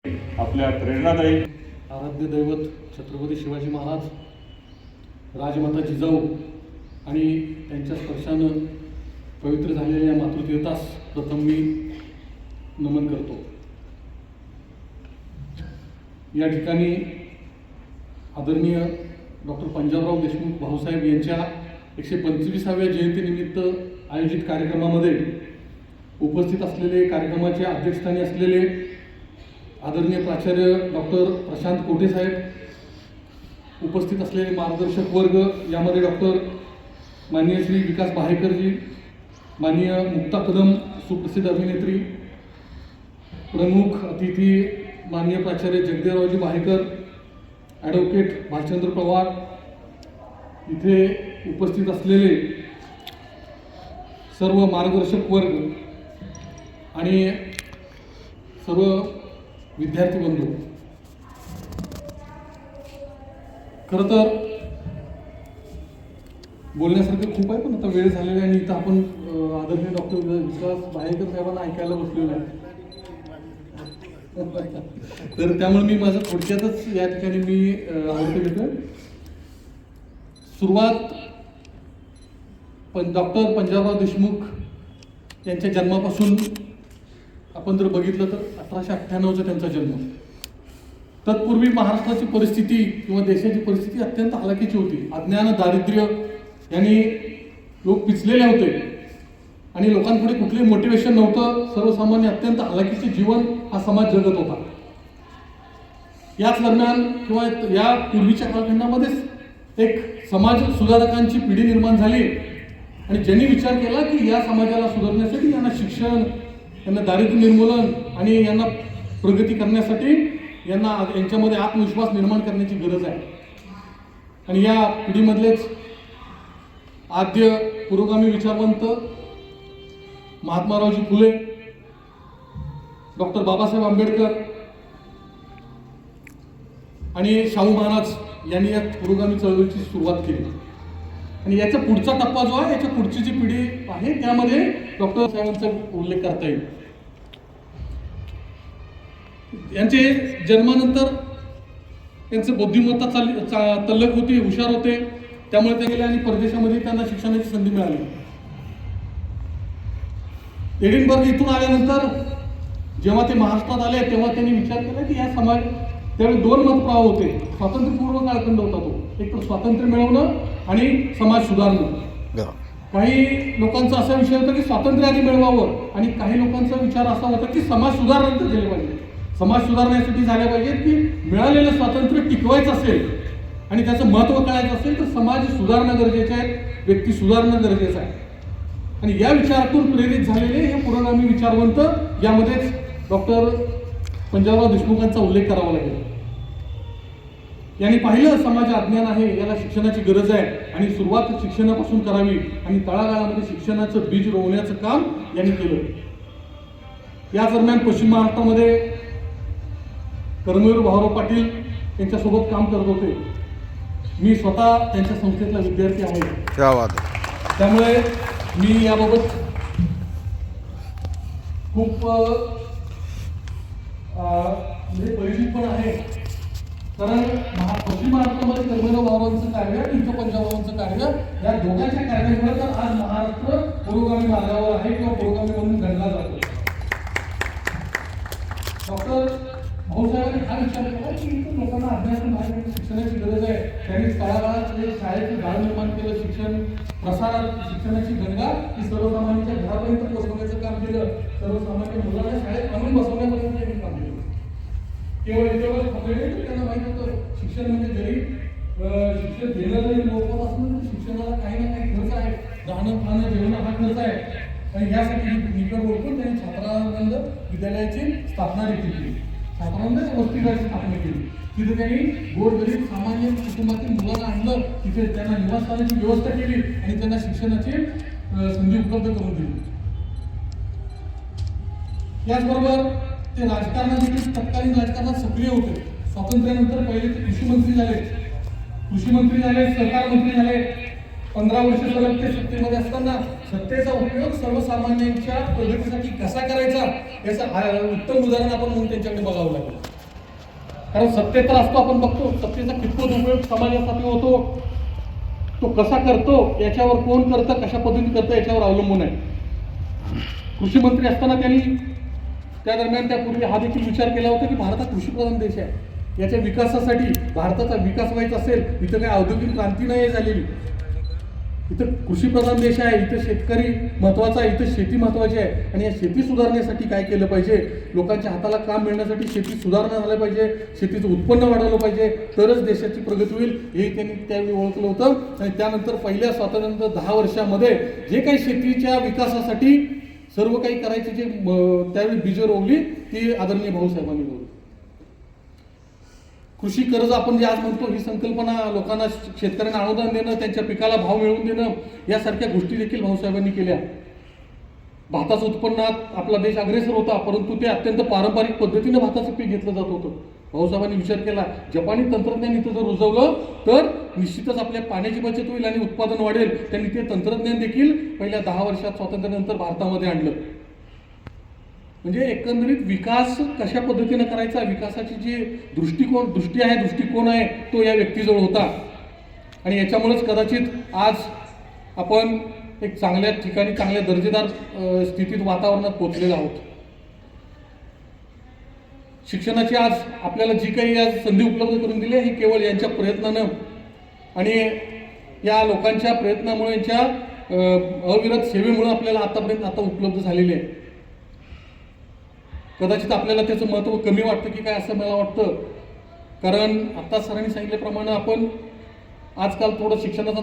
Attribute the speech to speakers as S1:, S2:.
S1: आपल्या प्रेरणादायी
S2: आराध्य दैवत छत्रपती शिवाजी महाराज, राजमाता जिजाऊ आणि त्यांच्या स्पर्शानं पवित्र झालेल्या मातृतीर्थास प्रथम मी नमन करतो. या ठिकाणी आदरणीय डॉक्टर पंजाबराव देशमुख भाऊसाहेब यांच्या 125व्या जयंतीनिमित्त आयोजित कार्यक्रमामध्ये उपस्थित असलेले, कार्यक्रमाच्या अध्यक्षस्थानी असलेले आदरणीय प्राचार्य डॉक्टर प्रशांत कोटे साहेब, उपस्थित असलेले मार्गदर्शक वर्ग, यामध्ये डॉक्टर माननीय श्री विकास बाहेकरजी, माननीय मुक्ता कदम सुप्रसिद्ध अभिनेत्री, प्रमुख अतिथी माननीय प्राचार्य जगदेवरावजी बाहेकर, ॲडव्होकेट भालचंद्र पवार, इथे उपस्थित असलेले सर्व मार्गदर्शक वर्ग आणि सर्व विद्यार्थी बंधू, खरं तर बोलण्यासारखं खूप आहे, पण आता वेळ झालेला आहे आणि इथं आपण आदरणीय डॉक्टर विकास बाहेकर साहेबांना ऐकायला बसलेलो आहे. तर त्यामुळे मी माझं थोडक्यातच या ठिकाणी मी आवडतो घेतो. सुरुवात डॉक्टर पंजाबराव देशमुख यांच्या जन्मापासून आपण जर बघितलं तर 1898चा त्यांचा जन्म. तत्पूर्वी महाराष्ट्राची परिस्थिती किंवा देशाची परिस्थिती अत्यंत हलाखीची होती. अज्ञान, दारिद्र्य यांनी लोक पिचलेले होते आणि लोकांपुढे कुठलंही मोटिवेशन नव्हतं. सर्वसामान्य अत्यंत हलाखीचे जीवन हा समाज जगत होता. याच दरम्यान किंवा या पूर्वीच्या कालखंडामध्येच एक समाज सुधारकांची पिढी निर्माण झाली आणि ज्यांनी विचार केला की या समाजाला सुधारण्यासाठी यांना शिक्षण, यांना दारिद्र्य निर्मूलन आणि यांना प्रगती करण्यासाठी यांच्यामध्ये आत्मविश्वास निर्माण करण्याची गरज आहे. आणि या पिढीमधलेच आद्य पुरोगामी विचारवंत महात्मारावजी फुले, डॉक्टर बाबासाहेब आंबेडकर आणि शाहू महाराज यांनी या पुरोगामी चळवळीची सुरुवात केली. आणि याचा पुढचा टप्पा जो आहे, याच्या पुढची जी पिढी आहे, त्यामध्ये डॉक्टर साहेबांचा उल्लेख करता येईल. यांचे जन्मानंतर त्यांचं बुद्धिमत्ता तल्लख होती, हुशार होते, त्यामुळे ते गेले आणि परदेशामध्ये त्यांना शिक्षणाची संधी मिळाली. एडिनबर्ग इथून आल्यानंतर जेव्हा ते महाराष्ट्रात आले तेव्हा त्यांनी विचार केला की या समाज, त्यावेळी दोन मतप्रवाह होते. स्वातंत्र्यपूर्व कालखंड होता तो, एक तर स्वातंत्र्य मिळवणं आणि समाज सुधारणं. काही लोकांचा असा विषय होता की स्वातंत्र्य आधी मिळवावं आणि काही लोकांचा विचार असा होता की समाज सुधारणा झाले पाहिजे. समाज सुधारण्यासाठी झाल्या पाहिजेत की मिळालेलं स्वातंत्र्य टिकवायचं असेल आणि त्याचं महत्त्व कळायचं असेल तर समाज सुधारणं गरजेचं आहे, व्यक्ती सुधारणं गरजेचं आहे. आणि या विचारातून प्रेरित झालेले हे पुरोगामी विचारवंत, यामध्येच डॉक्टर पंजाबराव देशमुखांचा उल्लेख करावा लागेल. यांनी पाहिलं समाज अज्ञान आहे, याला शिक्षणाची गरज आहे आणि सुरुवात शिक्षणापासून करावी आणि तळागाळामध्ये शिक्षणाचं बीज रोवण्याचं काम यांनी केलं. या दरम्यान पश्चिम महाराष्ट्रामध्ये कर्मवीर भाऊराव पाटील यांच्यासोबत काम करत होते. मी स्वतः त्यांच्या संस्थेतला विद्यार्थी आहे, त्यामुळे मी याबाबत खूप परिचित पण आहे. कारण पश्चिम महाराष्ट्रामध्ये कर्मवीर भाऊरावांचं कार्य आणि इथं पंजाबरावांचं कार्य, या दोघांच्या कार्यामुळे तर आज महाराष्ट्र पुरोगामी मार्गावर आहे किंवा पुरोगामी म्हणून गणला जातो. डॉक्टर भाऊसाहेबांनी हा विचार केला की इथं लोकांना अभ्यास शिक्षणाची गरज आहे. त्यांनी तळागाळात शाळेचं जाळ निर्माण केलं, शिक्षण प्रसारात शिक्षणाची गंगा ही सर्वसामान्यांच्या घरापर्यंत पोहोचवण्याचं काम केलं. सर्वसामान्य मुलांना शाळेत आणून बसवण्यापर्यंत त्यांनी काम केलं. केवळ इतकं फक्त त्यांना माहित होतं शिक्षण म्हणजे जरी शिक्षण देणं जरी मोफत असलं तर शिक्षणाला काही ना काही खर्च आहे. राहणं, खाणं, जेवण हा खर्च आहे. आणि यासाठी निकड ओळखून त्यांनी छात्रानंद विद्यालयाची स्थापना देखील केली. छात्रानंद वसतिगृहाची स्थापना केली. तिथे त्यांनी गोरगरीब सामान्य कुटुंबातील मुलांना आणलं, तिथे त्यांना निवासस्थानाची व्यवस्था केली आणि त्यांना शिक्षणाची संधी उपलब्ध करून दिली. याचबरोबर ते राजकारणात देखील तत्कालीन राजकारणात सक्रिय होते. स्वातंत्र्यानंतर पहिले ते कृषी मंत्री झाले, सहकार मंत्री झाले. 15 वर्ष सलग ते सत्तेमध्ये असताना सत्तेचा उपयोग सर्वसामान्यांच्या प्रगतीसाठी कसा करायचा याचं उत्तम उदाहरण आपण म्हणून त्यांच्याकडे बघावं लागेल. कारण सत्तेत तर असतो, आपण बघतो सत्तेचा कितपत उपयोग समाजासाठी होतो, तो कसा करतो याच्यावर, कोण करतं, कशा पद्धतीने करतं याच्यावर अवलंबून आहे. कृषी मंत्री असताना त्यांनी त्या दरम्यान त्यापूर्वी हा देखील विचार केला होता की भारत हा कृषीप्रधान देश आहे, याच्या विकासासाठी, भारताचा विकास व्हायचा असेल, इथं काही औद्योगिक क्रांती नाही झालेली, इथं कृषीप्रधान देश आहे, इथं शेतकरी महत्वाचा आहे, इथं शेती महत्वाची आहे, आणि या शेती सुधारण्यासाठी काय केलं पाहिजे, लोकांच्या हाताला काम मिळण्यासाठी शेती सुधारणा झालं पाहिजे, शेतीचं उत्पन्न वाढवलं पाहिजे, तरच देशाची प्रगती होईल, हे त्यांनी त्यावेळी ओळखलं होतं. आणि त्यानंतर पहिल्या स्वातंत्र्यानंतर 10 वर्षामध्ये जे काही शेतीच्या विकासासाठी सर्व काही करायची जे त्यावेळी बीज रोवली ती आदरणीय भाऊसाहेबांनी रोवली. कृषी कर्ज आपण जे आज म्हणतो, ही संकल्पना लोकांना, शेतकऱ्यांना अनुदान देणं, त्यांच्या पिकाला भाव मिळवून देणं, यासारख्या गोष्टी देखील भाऊसाहेबांनी केल्या. भाताचं उत्पन्नात आपला देश अग्रेसर होता, परंतु ते अत्यंत पारंपरिक पद्धतीने भाताचं पीक घेतलं जात होतं. भाऊसाहेबांनी विचार केला, जपानी तंत्रज्ञान इथं जर रुजवलं तर निश्चितच आपल्या पाण्याची बचत होईल आणि उत्पादन वाढेल. त्यांनी ते तंत्रज्ञान देखील पहिल्या 10 वर्षात स्वातंत्र्यानंतर भारतामध्ये आणलं. म्हणजे एकंदरीत विकास कशा पद्धतीने करायचा, विकासाची जी दृष्टिकोन आहे तो या व्यक्तीजवळ होता. आणि याच्यामुळेच कदाचित आज आपण एक चांगल्या ठिकाणी, चांगल्या दर्जेदार स्थितीत, वातावरणात पोहोचलेलो आहोत. शिक्षणाची आज आपल्याला जी काही आज संधी उपलब्ध करून दिली ही केवळ यांच्या प्रयत्नानं आणि या लोकांच्या प्रयत्नामुळे, यांच्या अविरत सेवेमुळे आपल्याला आतापर्यंत आता उपलब्ध झालेली आहे. कदाचित आपल्याला त्याचं महत्त्व कमी वाटतं की काय, असं मला वाटतं. कारण आता सरांनी सांगितल्याप्रमाणे आपण आजकाल थोडं शिक्षणाचा